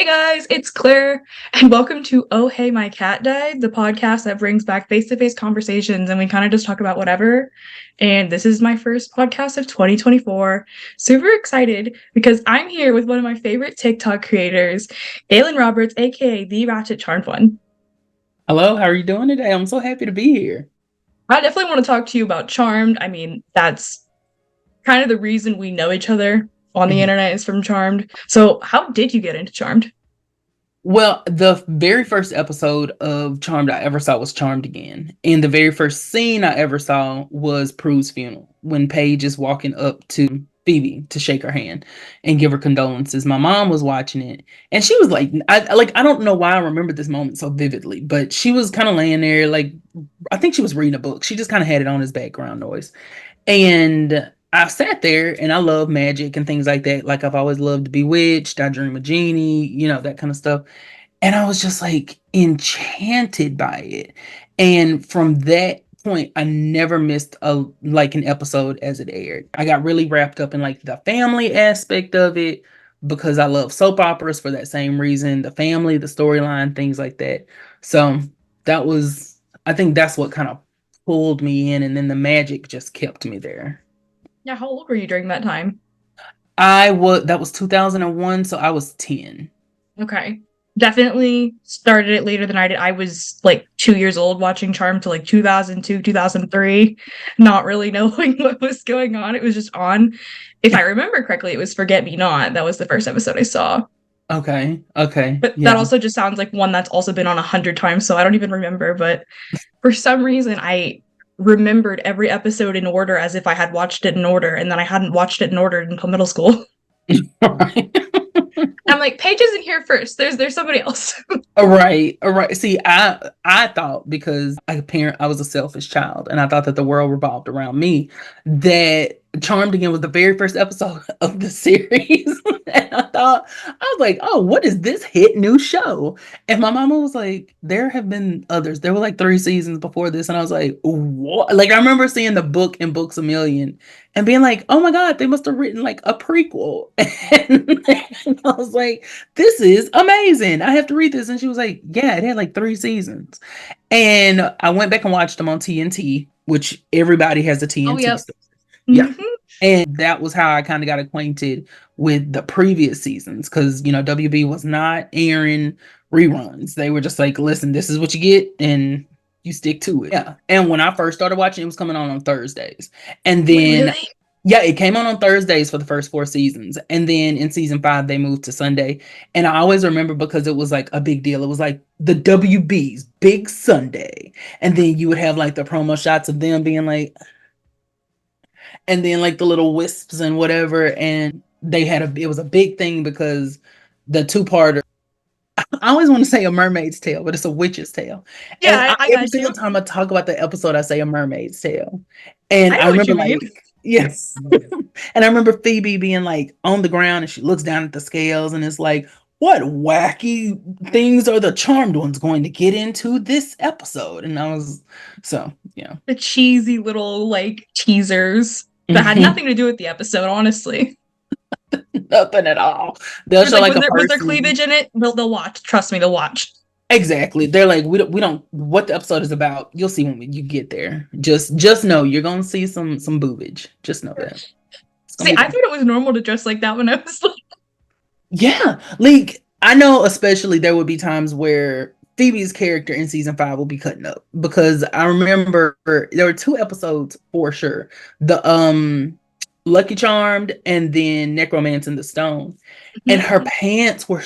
Hey guys, it's Claire, and welcome to Oh Hey My Cat Died, the podcast that brings back face-to-face conversations and we kind of just talk about whatever. And this is my first podcast of 2024. Super excited because I'm here with one of my favorite TikTok creators, Galen Roberts, aka the Ratchet Charmed One. Hello, how are you doing today? I'm so happy to be here. I definitely want to talk to you about Charmed. I mean, that's kind of the reason we know each other on the Mhm. internet is from Charmed. So, how did you get into Charmed? Well, the very first episode of Charmed I ever saw was Charmed Again. And the very first scene I ever saw was Prue's funeral when Paige is walking up to Phoebe to shake her hand and give her condolences. My mom was watching it and she was like, I don't know why I remember this moment so vividly, but she was kind of laying there, like, I think she was reading a book. She just kind of had it on as background noise. And I sat there and I love magic and things like that. Like I've always loved Bewitched, I Dream of Genie, that kind of stuff. And I was just like enchanted by it. And from that point, I never missed an episode as it aired. I got really wrapped up in like the family aspect of it because I love soap operas for that same reason, the family, the storyline, things like that. So that was, I think that's what kind of pulled me in, and then the magic just kept me there. Yeah, how old were you during that time? That was 2001, so I was 10. Okay. Definitely started it later than I did. I was like 2 years old watching Charmed to like 2002, 2003, not really knowing what was going on. It was just on. If I remember correctly, it was Forget Me Not. That was the first episode I saw. Okay, okay, But that yeah. also just sounds like one that's also been on 100 times, so I don't even remember. But for some reason, I remembered every episode in order as if I had watched it in order, and then I hadn't watched it in order until middle school. Right. I'm like, Paige isn't here first. There's somebody else. All right, all right. See, I thought because I was a selfish child, and I thought that the world revolved around me, that Charmed Again was the very first episode of the series. And I was like, oh, what is this hit new show? And my mama was like, there have been others. There were like 3 seasons before this, and I was like, what? Like I remember seeing the book in Books a Million and being like, oh my God, they must have written like a prequel. And I was like, this is amazing. I have to read this. And she was like, yeah, it had like 3 seasons. And I went back and watched them on TNT, which everybody has a Oh, TNT yep. stuff. Yeah. Hmm. And that was how I kind of got acquainted with the previous seasons because, WB was not airing reruns. They were just like, listen, this is what you get and you stick to it. Yeah. And when I first started watching, it was coming on Thursdays. And Wait, then really? yeah, it came on Thursdays for the first 4 seasons. And then in season 5, they moved to Sunday. And I always remember because it was like a big deal. It was like the WB's Big Sunday. And then you would have like the promo shots of them being like, and then like the little wisps and whatever. And it was a big thing because the two-parter, I always want to say a mermaid's tale, but it's a witch's tale. Yeah, And I every got you. single time I talk about the episode, I say a mermaid's tale. And I I know what remember you mean. like, yes. And I remember Phoebe being like on the ground and she looks down at the scales and it's like, what wacky things are the charmed ones going to get into this episode? And I was, so, yeah. The cheesy little like teasers that had Mhm. nothing to do with the episode, honestly. Nothing at all. They'll It was show like, like was a there person. cleavage in it? They'll watch. Trust me, they'll watch. Exactly. They're like, we don't what the episode is about. You'll see when you get there. Just know you're gonna see some boobage. Just know that. It's gonna See, be I there. thought it was normal to dress like that when I was like, Yeah. Like I know especially there would be times where Phoebe's character in season 5 will be cutting up because I remember there were 2 episodes for sure. The Lucky Charmed and then Necromance in the Stone. And mhm, her pants were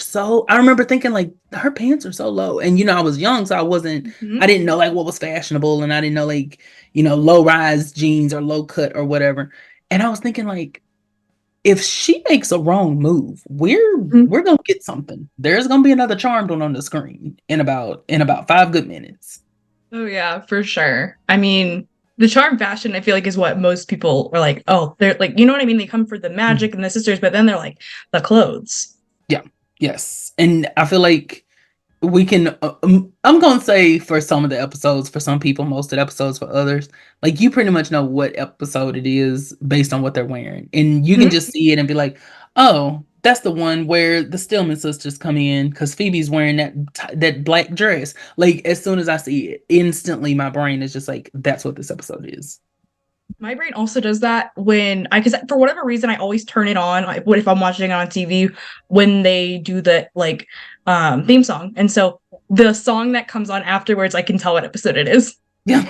I remember thinking like her pants are so low. And I was young, so I mhm. didn't know like what was fashionable and I didn't know like, low rise jeans or low cut or whatever. And I was thinking like if she makes a wrong move, Mhm. we're gonna get something. There's gonna be another charmed one on the screen in about 5 good minutes. Oh yeah, for sure. I mean, the charm fashion, I feel like, is what most people are like, oh, they're like, you know what I mean? They come for the Mhm. magic and the sisters, but then they're like, the clothes. Yeah, yes. And I feel like we can I'm gonna say for some of the episodes, for some people, most of the episodes for others, like you pretty much know what episode it is based on what they're wearing, and you can Mhm. just see it and be like, oh, That's the one where the Stillman sisters come in because Phoebe's wearing that black dress. Like as soon as I see it, instantly my brain is just like, that's what this episode is. My brain also does that when because for whatever reason I always turn it on. What if I'm watching it on TV when they do the like theme song, and so the song that comes on afterwards, I can tell what episode it is. Yeah.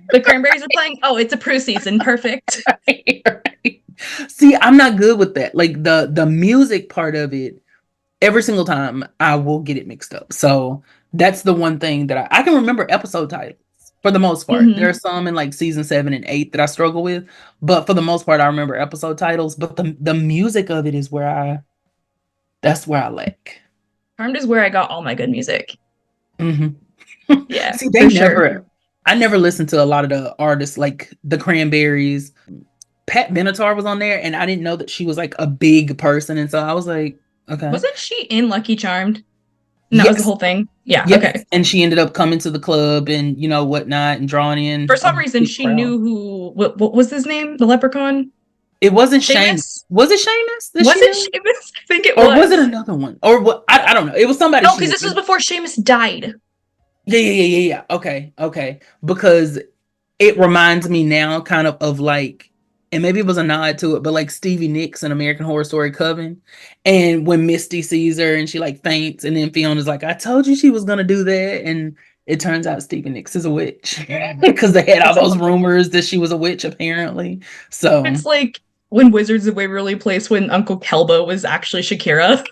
The Cranberries are playing. Oh, it's a Prue season. Perfect. Right. See, I'm not good with that. Like the music part of it, every single time I will get it mixed up. So that's the one thing that I can remember episode titles for the most part. There Mm-hmm. are some in like season 7 and 8 that I struggle with, but for the most part, I remember episode titles. But the music of it is that's where I lack. Charmed is where I got all my good music. Hmm. Yeah, See, for sure. I never listened to a lot of the artists like the Cranberries. Pat Benatar was on there, and I didn't know that she was like a big person, and so I was like, okay, Wasn't she in Lucky Charmed? And that was the yes, whole thing. Yeah. yes, Okay. and she ended up coming to the club and whatnot, and drawing For in a some reason, big she crowd. knew who. What was his name? The leprechaun. It wasn't Shame. Seamus. Was it Seamus that Was she it knew, Seamus? I think it or was it was. another one, or what? I don't know. It was somebody No, she because knew. this was before Seamus died. Yeah. Okay, okay, because it reminds me now kind of like, and maybe it was a nod to it, but like Stevie Nicks in American Horror Story Coven. And when Misty sees her and she like faints, and then Fiona's like, I told you she was gonna do that. And it turns out Stevie Nicks is a witch. Because they had all It's those rumors that she was a witch, apparently. So it's like when Wizards of Waverly Place when Uncle Kelbo was actually Shakira.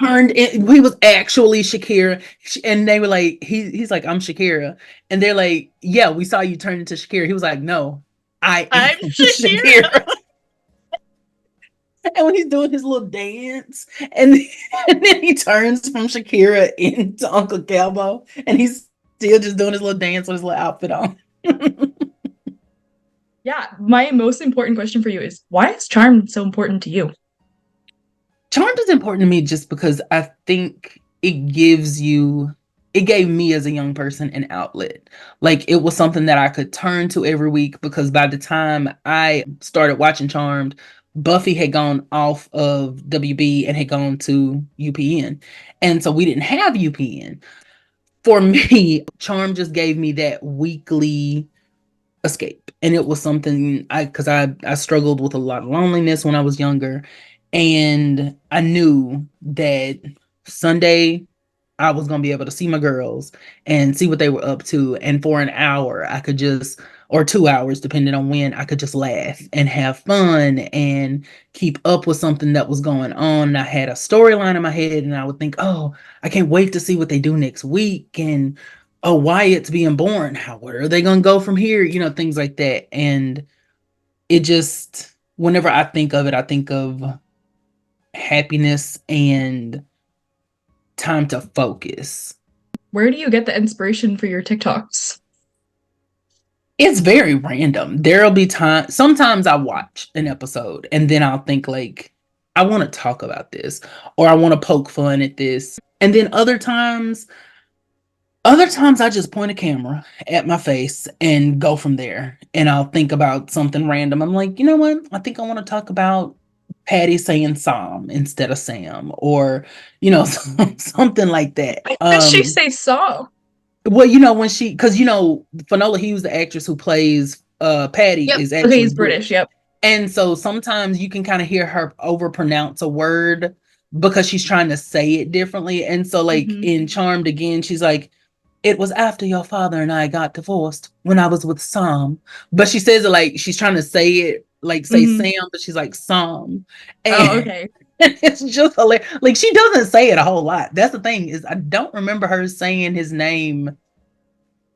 he was actually Shakira. And they were like, he's like, I'm Shakira. And they're like, yeah, we saw you turn into Shakira. He was like, no, I I'm am Shakira. Shakira. And when he's doing his little dance, and, and then he turns from Shakira into Uncle Calbo, and he's still just doing his little dance with his little outfit on. Yeah, my most important question for you is why is Charmed so important to you? Charmed is important to me just because I think it gave me as a young person an outlet. Like it was something that I could turn to every week because by the time I started watching Charmed, Buffy had gone off of WB and had gone to UPN. And so we didn't have UPN. For me, Charm just gave me that weekly escape. And it was something I struggled with a lot of loneliness when I was younger. And I knew that Sunday I was going to be able to see my girls and see what they were up to. And for an hour, I could just, or 2 hours, depending on when, I could just laugh and have fun and keep up with something that was going on. And I had a storyline in my head, and I would think, oh, I can't wait to see what they do next week. And oh, Wyatt's being born. Where are they going to go from here? Things like that. And it just, whenever I think of it, I think of happiness and time to focus. Where do you get the inspiration for your TikToks? It's very random. There'll be time. Sometimes I watch an episode and then I'll think like, I want to talk about this or I want to poke fun at this. And then other times I just point a camera at my face and go from there. And I'll think about something random. I'm like, you know what? I think I want to talk about Patty saying Sam instead of Sam, or something like that. Why did she say so? Well, when because Finola Hughes, the actress who plays Patty, Yep. is Okay, actually he's British. British. Yep. And so sometimes you can kind of hear her overpronounce a word because she's trying to say it differently. And so like Mm-hmm. in Charmed again, she's like, it was after your father and I got divorced when I was with Sam. But she says it like she's trying to say it like say Mm-hmm. Sam, but she's like Sam. Oh, And okay. it's just hilarious. Like she doesn't say it a whole lot. That's the thing, is I don't remember her saying his name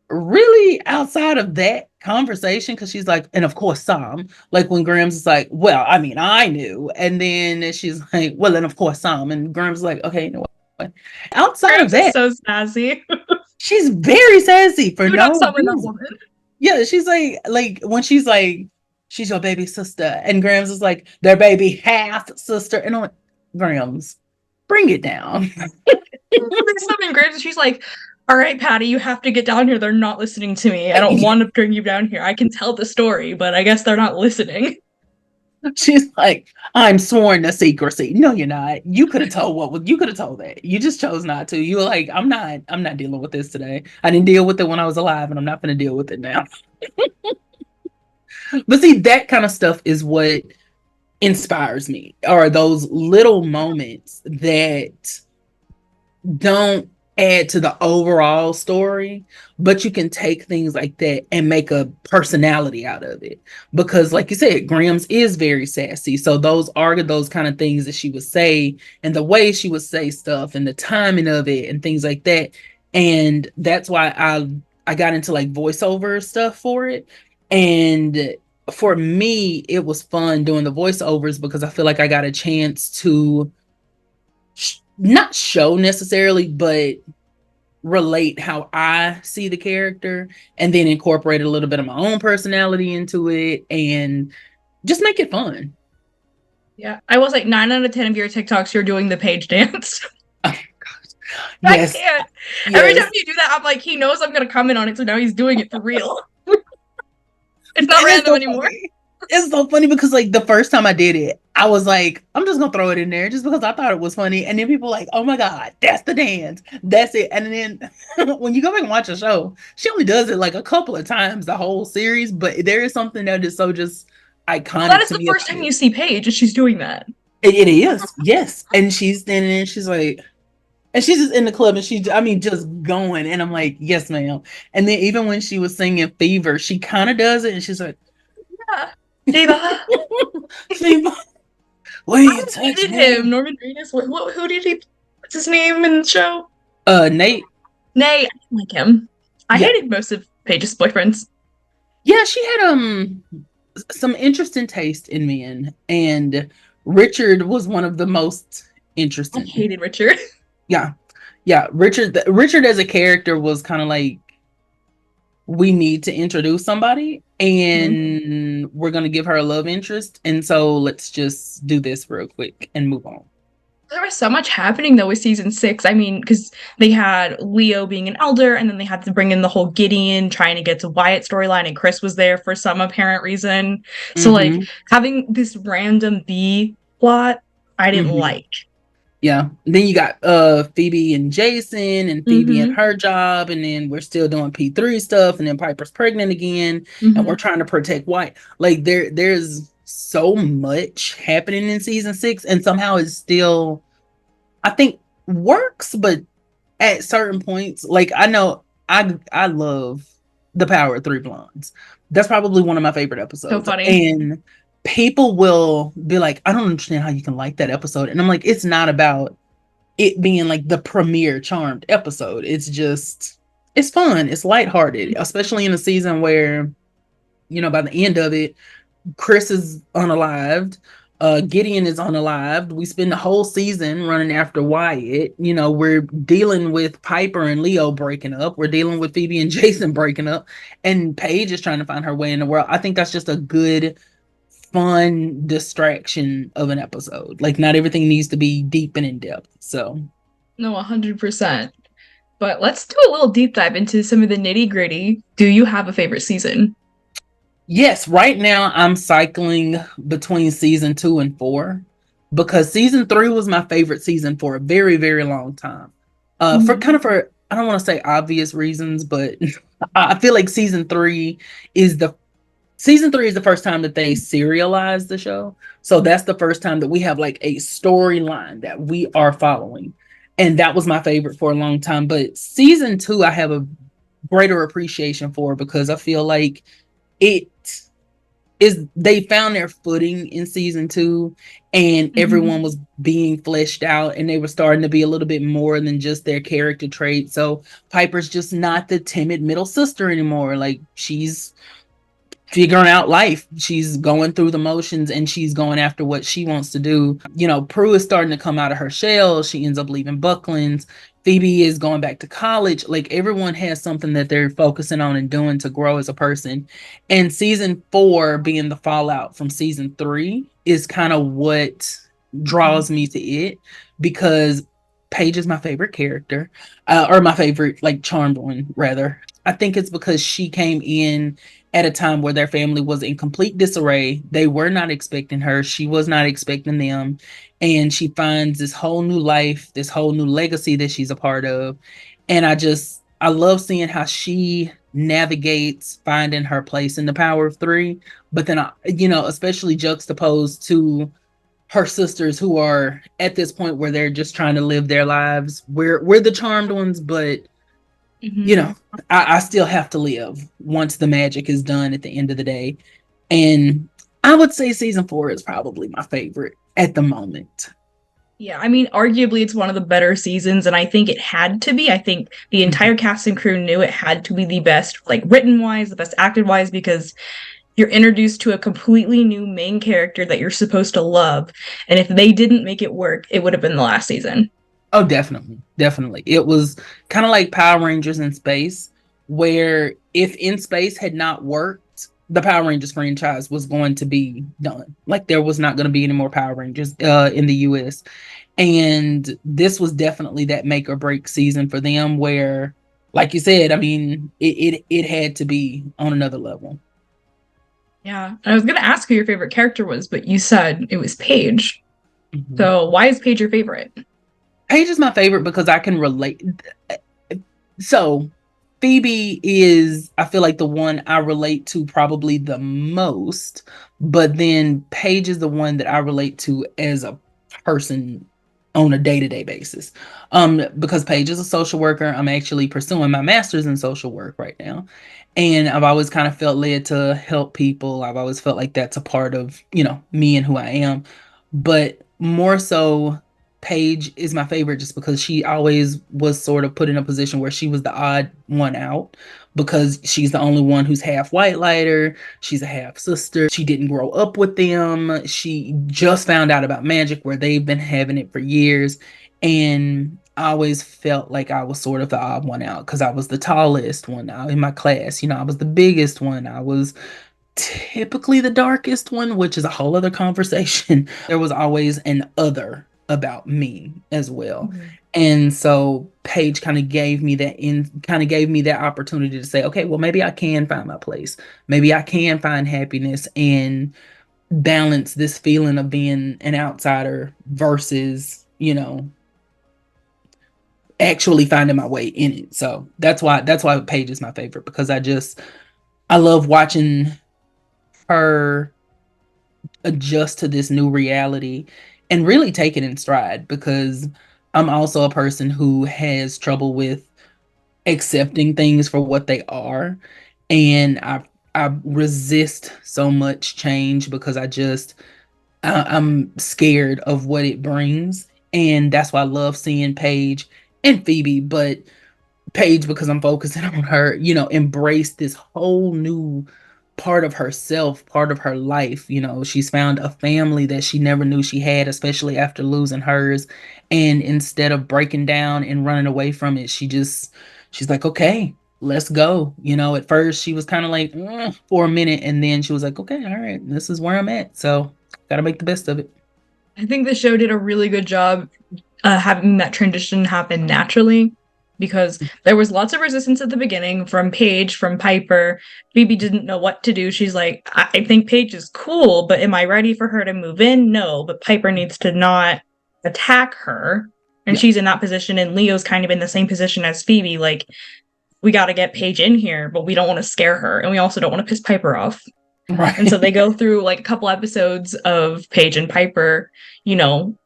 really outside of that conversation, because she's like, and of course Sam, like when Grams is like, well, I mean, I knew, and then she's like, well, and of course Sam, and Grams is like, okay, you know what, outside of Grams is that, so sassy. she's very sassy for Do not no summon that reason. woman. Yeah, she's like when she's like, she's your baby sister, and Grams is like, their baby half sister, and I'm like, Grams, bring it down. They summon Grams, and she's like, all right, Patty, you have to get down here. They're not listening to me. I don't want to bring you down here. I can tell the story, but I guess they're not listening. She's like, I'm sworn to secrecy. No, you're not. You could have told you could have told that. You just chose not to. You were like, I'm not dealing with this today. I didn't deal with it when I was alive, and I'm not gonna deal with it now. But see, that kind of stuff is what inspires me, or those little moments that don't add to the overall story, but you can take things like that and make a personality out of it. Because, like you said, Grams is very sassy. So those are those kind of things that she would say, and the way she would say stuff, and the timing of it, and things like that. And that's why I got into like voiceover stuff for it. And for me, it was fun doing the voiceovers because I feel like I got a chance to not show necessarily, but relate how I see the character, and then incorporate a little bit of my own personality into it and just make it fun. Yeah. I was like 9 out of 10 of your TikToks, you're doing the page dance. I Yes, can't. Every time yes. you do that, I'm like, he knows I'm gonna comment on it, so now he's doing it for real. It's And not it's random so anymore. funny. It's so funny because like the first time I did it, I was like, I'm just gonna throw it in there just because I thought it was funny. And then people were like, oh my God, that's the dance. That's it. And then when you go back and watch the show, she only does it like a couple of times the whole series, but there is something that is so just Well, that iconic is to the me first about time it. you see Paige, and she's doing that. It is, yes. And she's standing there, and she's like, and she's just in the club, and I mean, just going. And I'm like, yes, ma'am. And then even when she was singing Fever, she kind of does it, and she's like, Yeah. Diva. Fever, will I you touch hated him. me? Norman Reedus. Who did he? What's his name in the show? Nate, Nay, I didn't like him. I yeah, hated most of Paige's boyfriends. yeah, she had some interesting taste in men, and Richard was one of the most I interesting. hated Richard. Yeah, yeah, Richard as a character was kind of like, we need to introduce somebody, Mhm. and we're going to give her a love interest, and so let's just do this real quick and move on. There was so much happening though with season 6. I mean, because they had Leo being an elder, and then they had to bring in the whole Gideon trying to get to Wyatt storyline, and Chris was there for some apparent reason. So like Mm-hmm. having this random B plot, I didn't Mm-hmm. like. Yeah. Then you got Phoebe and Jason, and Phoebe and Mm-hmm. her job, and then we're still doing P3 stuff, and then Piper's pregnant again, and we're Mm-hmm. trying to protect White. Like there's so much happening in season 6, and somehow it's still, I think, works, but at certain points, like I know I love The Power of Three Blondes. That's probably one of my favorite So episodes. funny. And people will be like, I don't understand how you can like that episode. And I'm like, it's not about it being like the premier Charmed episode. It's just, it's fun. It's lighthearted, especially in a season where, by the end of it, Chris is unalived. Gideon is unalived. We spend the whole season running after Wyatt. We're dealing with Piper and Leo breaking up. We're dealing with Phoebe and Jason breaking up. And Paige is trying to find her way in the world. I think that's just a good, fun distraction of an episode. Like, not everything needs to be deep and in depth. So, No, 100%. But let's do a little deep dive into some of the nitty gritty. Do you have a favorite season? yes, right now I'm cycling between season 2 and 4 because season 3 was my favorite season for a very, very long time. Mhm. For I don't want to say obvious reasons, but I feel like season 3 is the first time that they serialized the show. So that's the first time that we have like a storyline that we are following. And that was my favorite for a long time. But season 2 I have a greater appreciation for because I feel like it is they found their footing in season 2, and everyone Mhm. was being fleshed out, and they were starting to be a little bit more than just their character traits. So Piper's just not the timid middle sister anymore. Like, she's figuring out life. She's going through the motions, and she's going after what she wants to do. Prue is starting to come out of her shell. She ends up leaving Bucklands. Phoebe is going back to college. Like, everyone has something that they're focusing on and doing to grow as a person. And season 4, being the fallout from season 3, is kind of what draws me to it, because Paige is my favorite character, or my favorite, like, charmed one, rather. I think it's because she came in at a time where their family was in complete disarray. They were not expecting her. She was not expecting them. And she finds this whole new life, this whole new legacy that she's a part of. And I love seeing how she navigates finding her place in the power of three. But then, especially juxtaposed to her sisters who are at this point where they're just trying to live their lives. We're the charmed ones, but you Mhm. know, I still have to live once the magic is done at the end of the day. And I would say season 4 is probably my favorite at the moment. Yeah, I mean, arguably it's one of the better seasons, and I think it had to be. I think the entire Mhm. cast and crew knew it had to be the best, like written wise, the best acted wise, because you're introduced to a completely new main character that you're supposed to love. And if they didn't make it work, it would have been the last season. Oh, definitely. Definitely. It was kind of like Power Rangers in space, where if in space had not worked, the Power Rangers franchise was going to be done. Like there was not going to be any more Power Rangers in the US. And this was definitely that make or break season for them where, like you said, I mean, it had to be on another level. Yeah. I was gonna ask who your favorite character was, but you said it was Paige. Mhm. So why is Paige your favorite? Paige is my favorite because I can relate. So Phoebe is, I feel like, the one I relate to probably the most, but then Paige is the one that I relate to as a person on a day-to-day basis. Because Paige is a social worker. I'm actually pursuing my master's in social work right now. And I've always kind of felt led to help people. I've always felt like that's a part of, me and who I am. But more so, Paige is my favorite just because she always was sort of put in a position where she was the odd one out because she's the only one who's half white lighter. She's a half sister. She didn't grow up with them. She just found out about magic where they've been having it for years. And I always felt like I was sort of the odd one out because I was the tallest one out in my class. I was the biggest one. I was typically the darkest one, which is a whole other conversation. There was always an other about me as well. Mhm. And so Paige kind of gave me that opportunity to say, okay, well, maybe I can find my place. Maybe I can find happiness and balance this feeling of being an outsider versus, actually finding my way in it. So that's why Paige is my favorite because I love watching her adjust to this new reality and really take it in stride because I'm also a person who has trouble with accepting things for what they are. And I resist so much change because I'm scared of what it brings. And that's why I love seeing Paige and Phoebe, but Paige, because I'm focusing on her, embrace this whole new part of herself, part of her life. She's found a family that she never knew she had, especially after losing hers. And instead of breaking down and running away from it, she's like, okay, let's go. At first she was kind of like, for a minute, and then she was like, okay, all right, this is where I'm at. So gotta make the best of it. I think the show did a really good job having that transition happen naturally because there was lots of resistance at the beginning from Paige, from Piper. Phoebe didn't know what to do. She's like, I think Paige is cool, but am I ready for her to move in? No, but Piper needs to not attack her. And Yeah. she's in that position, and Leo's kind of in the same position as Phoebe. Like, we got to get Paige in here, but we don't want to scare her. And we also don't want to piss Piper off. And so Right. they go through like a couple episodes of Paige and Piper, you know,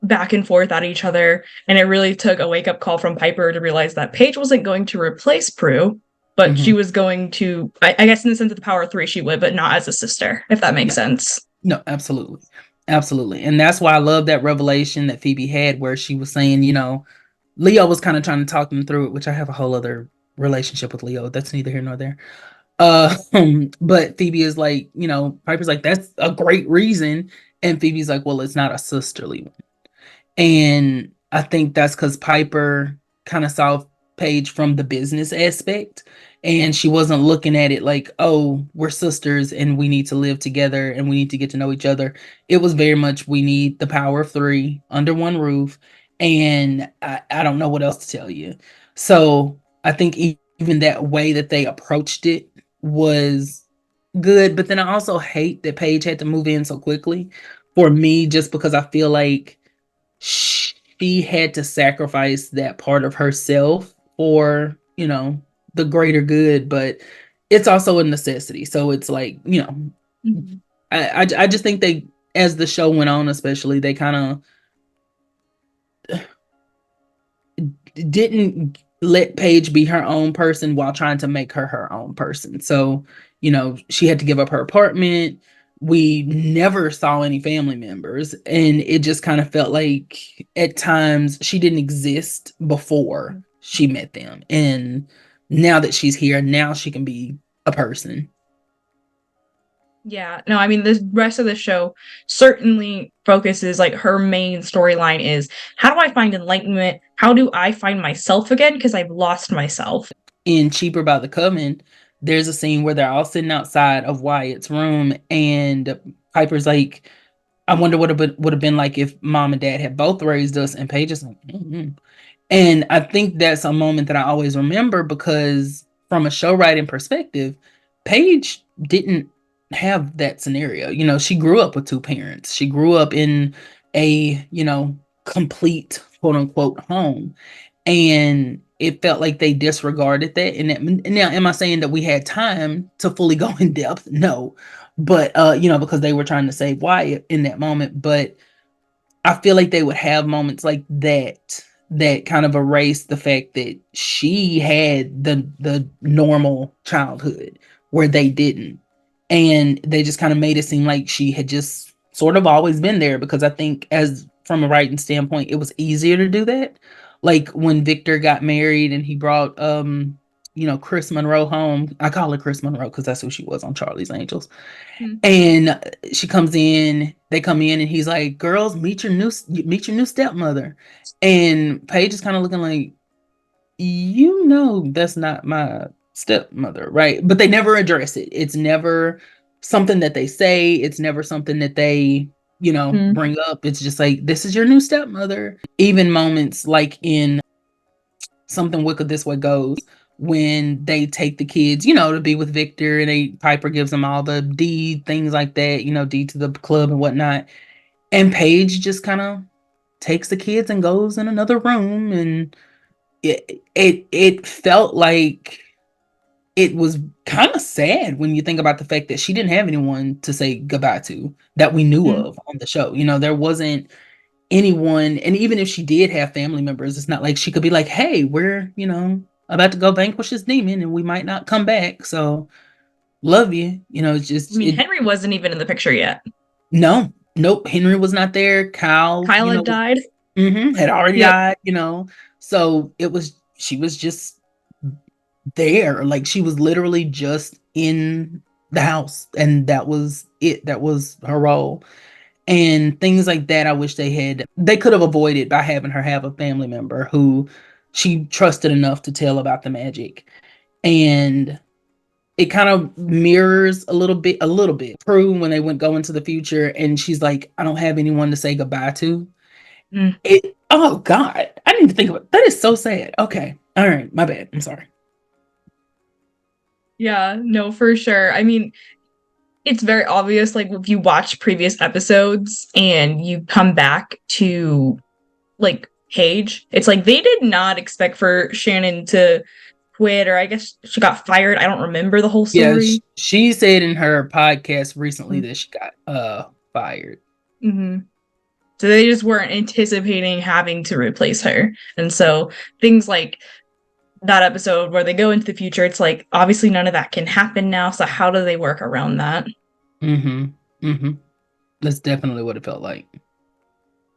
back and forth at each other. And it really took a wake up call from Piper to realize that Paige wasn't going to replace Prue, but she Hmm. was going to, I guess, in the sense of the power of three, she would, but not as a sister, if that makes Yeah. sense. No, absolutely. Absolutely. And that's why I love that revelation that Phoebe had where she was saying, Leo was kind of trying to talk them through it, which I have a whole other relationship with Leo. That's neither here nor there. But Phoebe is like, Piper's like, that's a great reason. And Phoebe's like, well, it's not a sisterly one. And I think that's because Piper kind of saw Paige from the business aspect. And she wasn't looking at it like, oh, we're sisters and we need to live together and we need to get to know each other. It was very much, we need the power of three under one roof. And I don't know what else to tell you. So I think even that way that they approached it was good, but then I also hate that Paige had to move in so quickly for me, just because I feel like she had to sacrifice that part of herself for, the greater good, but it's also a necessity. So it's like, Mhm. I just think they, as the show went on, especially, they kind of didn't let Paige be her own person while trying to make her her own person. So, she had to give up her apartment. We never saw any family members, and it just kind of felt like at times she didn't exist before she met them. And now that she's here, now she can be a person. Yeah, no, I mean, the rest of the show certainly focuses, like, her main storyline is how do I find enlightenment? How do I find myself again? Because I've lost myself. In Cheaper by the Coven, there's a scene where they're all sitting outside of Wyatt's room, and Piper's like, I wonder what it would have been like if mom and dad had both raised us. And Paige is like, mm-hmm. And I think that's a moment that I always remember, because from a show writing perspective, Paige didn't have that scenario. She grew up with two parents. She grew up in a, complete quote unquote home. And it felt like they disregarded that. And now, am I saying that we had time to fully go in depth? No. But because they were trying to save Wyatt in that moment. But I feel like they would have moments like that kind of erase the fact that she had the normal childhood where they didn't. And they just kind of made it seem like she had just sort of always been there, because I think, as from a writing standpoint, it was easier to do that. Like when Victor got married and he brought Chris Monroe home. I call her Chris Monroe because that's who she was on Charlie's Angels. Mm. And she comes in, they come in, and he's like, "Girls, meet your new stepmother." And Paige is kind of looking like, that's not my stepmother, right? But they never address it. It's never something that they say. It's never something that they, Mm. bring up. It's just like, this is your new stepmother. Even moments like in Something Wicked This Way Goes, when they take the kids, to be with Victor, and Piper gives them all the deed, things like that, deed to the club and whatnot. And Paige just kind of takes the kids and goes in another room, and it felt like it was kind of sad when you think about the fact that she didn't have anyone to say goodbye to that we knew Mm. of on the show. There wasn't anyone. And even if she did have family members, it's not like she could be like, hey, we're about to go vanquish this demon and we might not come back, so love you. It's I just mean, it. Henry wasn't even in the picture yet. No, nope, Henry was not there. Kyle, Kyla died. had already Yep. died. So she was just there, like she was literally just in the house, and that was it. That was her role. And things like that, I wish they could have avoided by having her have a family member who she trusted enough to tell about the magic. And it kind of mirrors a little bit Prue, when they went go into the future, and she's like, I don't have anyone to say goodbye to. Mm. Oh God, I need to think about that. Is so sad. Okay, all right, my bad, I'm sorry. Yeah, no, for sure. I mean, it's very obvious, like, if you watch previous episodes and you come back to, like, Paige, it's like they did not expect for Shannon to quit, or I guess she got fired. I don't remember the whole Yeah, story. she said in her podcast recently Mm. that she got fired. Mm-hmm. So they just weren't anticipating having to replace her. And so things like that episode where they go into the future, it's like obviously none of that can happen now. So how do they work around that? Mm-hmm. Mm-hmm. That's definitely what it felt like.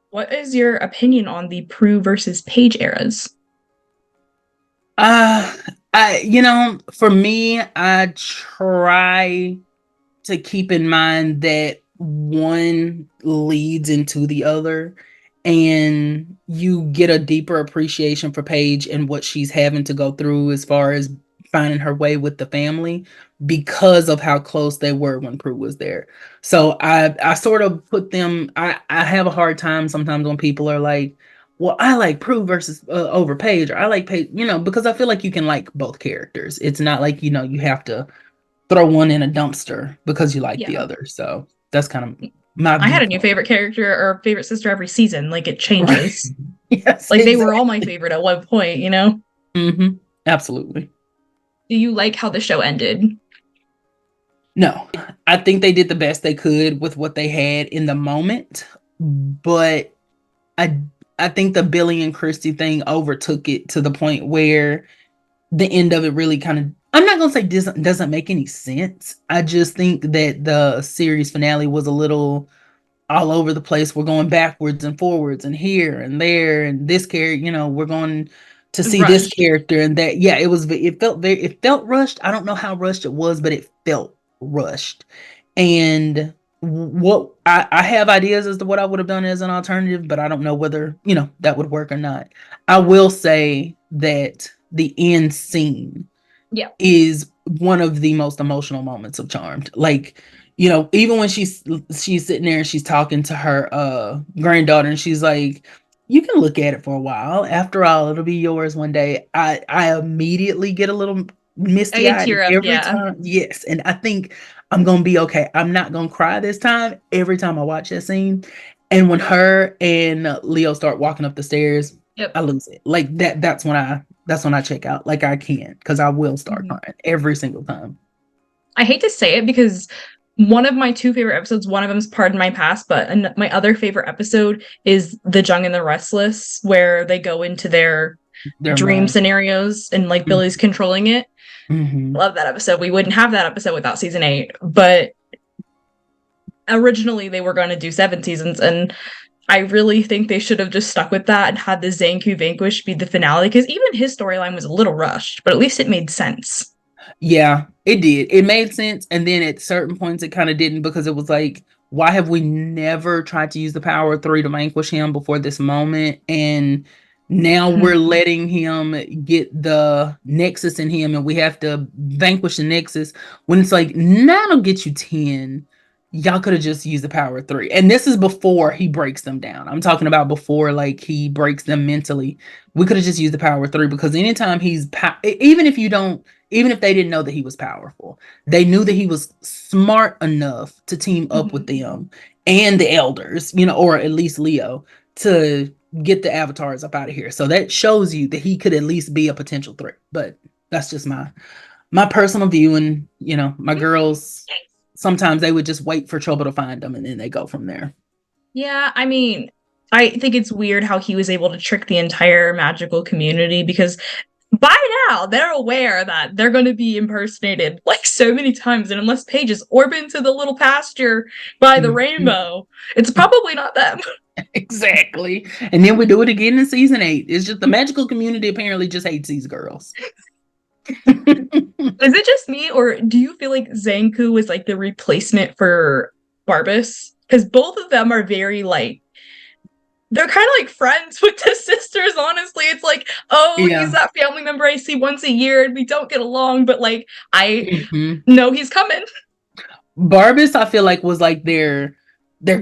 What is your opinion on the Prue versus Paige eras? Uh for me, I try to keep in mind that one leads into the other, and you get a deeper appreciation for Paige and what she's having to go through as far as finding her way with the family, because of how close they were when Prue was there. So I sort of put them. I have a hard time sometimes when people are like, well, I like Prue versus over Paige, or I like Paige, because I feel like you can like both characters. It's not like you have to throw one in a dumpster because you like the Yeah. other. So that's kind of my I had a new viewpoint. favorite character or favorite sister every season. Like it Right. changes. Yes, Like they were all my exactly. favorite at one point, you know? Absolutely. Do you like how the show ended? No, I think they did the best they could with what they had in the moment, but I I think the Billy and Christy thing overtook it to the point where the end of it really kind of, I'm not gonna say doesn't make any sense. I just think that the series finale was a little all over the place. We're going backwards and forwards and here and there and this character, we're going to see this Rushed. character and that. Yeah, it felt rushed. I don't know how rushed it was, but it felt rushed. And what I have ideas as to what I would have done as an alternative, but I don't know whether, that would work or not. I will say that the end scene Yeah. is one of the most emotional moments of Charmed. Like, even when she's sitting there and she's talking to her granddaughter and she's like, you can look at it for a while. After all, it'll be yours one day. I immediately get a little I misty did eyed tear up, every yeah. time. Yes, and I think I'm gonna be okay. I'm not gonna cry this time. Every time I watch that scene, and when her and Leo start walking up the stairs, Yep. I lose it. Like that. That's when I check out. Like I can't, because I will start Mhm. crying every single time. I hate to say it because one of my two favorite episodes, one of them is Pardon My Past, but my other favorite episode is The Young and the Restless, where they go into their Their dream mind. scenarios and like Billy's Mhm. controlling it. Mhm. Love that episode. We wouldn't have that episode without season 8, but originally they were going to do 7 seasons, and I really think they should have just stuck with that and had the Zanku Vanquish be the finale, because even his storyline was a little rushed, but at least it made sense. Yeah, it did. It made sense. And then at certain points, it kind of didn't, because it was like, why have we never tried to use the power of three to vanquish him before this moment? And now we're letting him get the nexus in him and we have to vanquish the nexus when it's like, now it'll get you 10. Y'all could have just used the power of three. And this is before he breaks them down. I'm talking about before, like, he breaks them mentally. We could have just used the power of three, because anytime even if you don't, even if they didn't know that he was powerful, they knew that he was smart enough to team up with Mhm. them and the elders, or at least Leo, to get the avatars up out of here. So that shows you that he could at least be a potential threat. But that's just my personal view. And my girls, sometimes they would just wait for trouble to find them and then they go from there. Yeah, I mean, I think it's weird how he was able to trick the entire magical community, because by now they're aware that they're going to be impersonated like so many times, and unless Paige is orbing to the little pasture by the Mhm. rainbow, it's probably not them. Exactly. And then we do it again in season 8. It's just the magical community apparently just hates these girls. Is it just me, or do you feel like Zanku was like the replacement for Barbas? Because both of them are very like, they're kind of like friends with the sisters, honestly. It's like, oh, he's Yeah. that family member I see once a year and we don't get along, but like, I Mhm. know he's coming. Barbas, I feel like, was like their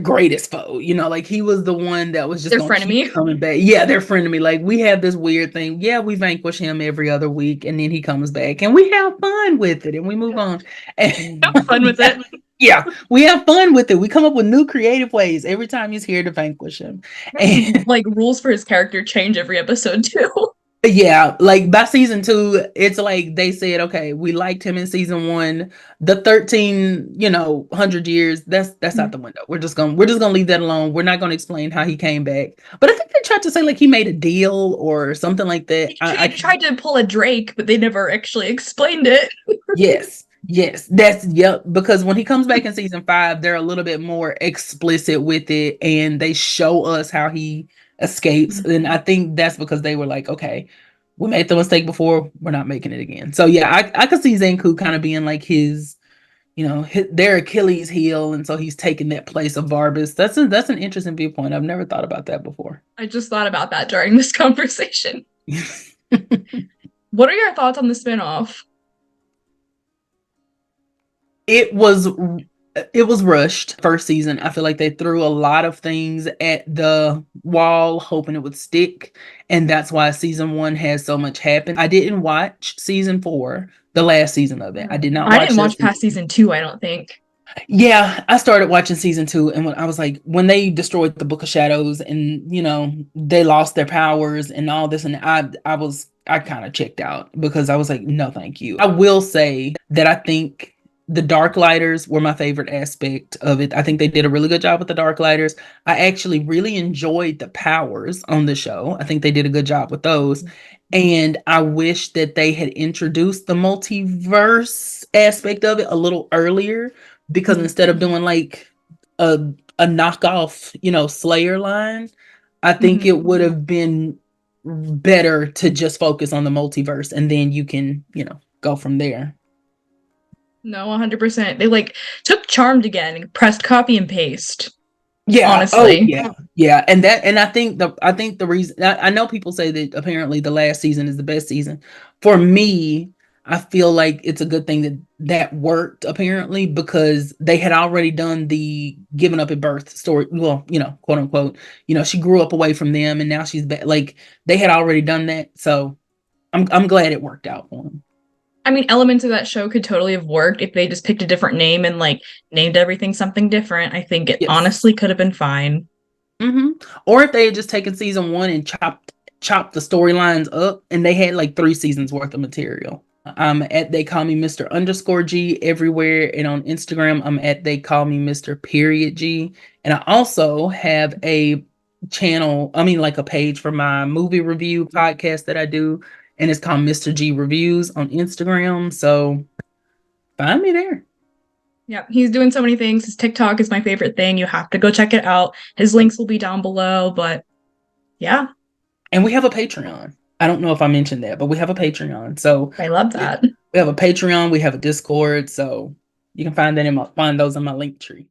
greatest foe. Like he was the one that was just They're gonna keep frenemy. coming back. Yeah, they're friend to me. Like we have this weird thing. Yeah, we vanquish him every other week, and then he comes back, and we have fun with it, and we move on. And Have fun with it. yeah, we have fun with it. We come up with new creative ways every time he's here to vanquish him. And Like rules for his character change every episode too. yeah, like by season 2, it's like they said, okay, we liked him in season 1. The 13, 100 years, that's out the window. We're just gonna leave that alone. We're not gonna explain how he came back. But I think they tried to say like he made a deal or something like that. They tried to pull a Drake, but they never actually explained it. Yes, yep. Because when he comes back in season 5, they're a little bit more explicit with it, and they show us how he escapes. And I think that's because they were like, okay, we made the mistake before, we're not making it again. So yeah, I could see Zanku kind of being like their Achilles heel, and so he's taking that place of Barbas. That's an interesting viewpoint. I've never thought about that before. I just thought about that during this conversation. What are your thoughts on the spinoff? it was it was rushed. First season, I feel like they threw a lot of things at the wall hoping it would stick, and that's why season 1 has so much happen. I didn't watch season 4 The last season of it. I did not I watch didn't that watch past season. season 2, I don't think. Yeah, I started watching season two, and when I was like, when they destroyed the Book of Shadows, and they lost their powers and all this, and I kind of checked out because I was like, no, thank you. I will say that I think the Dark Lighters were my favorite aspect of it. I think they did a really good job with the Dark Lighters. I actually really enjoyed the powers on the show. I think they did a good job with those. And I wish that they had introduced the multiverse aspect of it a little earlier, because instead of doing like a a knockoff, Slayer line, I think Mhm. it would have been better to just focus on the multiverse, and then you can, go from there. No, 100%. They like took Charmed again and pressed copy and paste, Yeah. Oh, honestly. yeah. Yeah. And I think the reason I know people say that apparently the last season is the best season. For me, I feel like it's a good thing that worked apparently, because they had already done the giving up at birth story. Well, quote unquote. She grew up away from them, and now she's back. Like, they had already done that, so I'm glad it worked out for them. I mean, elements of that show could totally have worked if they just picked a different name and like named everything something different. I think it Yes. honestly could have been fine. hmm Or if they had just taken season one and chopped the storylines up, and they had like 3 seasons worth of material. I'm at They Call Me Mr. Underscore G everywhere, and on Instagram I'm at They Call Me Mr. Period G. And I also have a channel, I mean like a page for my movie review podcast that I do, and it's called Mr. G Reviews on Instagram. So find me there. Yeah, he's doing so many things. His TikTok is my favorite thing. You have to go check it out. His links will be down below, but yeah, And we have a Patreon. I don't know if I mentioned that, but we have a Patreon. So I love we that. we have a Patreon, we have a Discord, so you can find those in my link tree.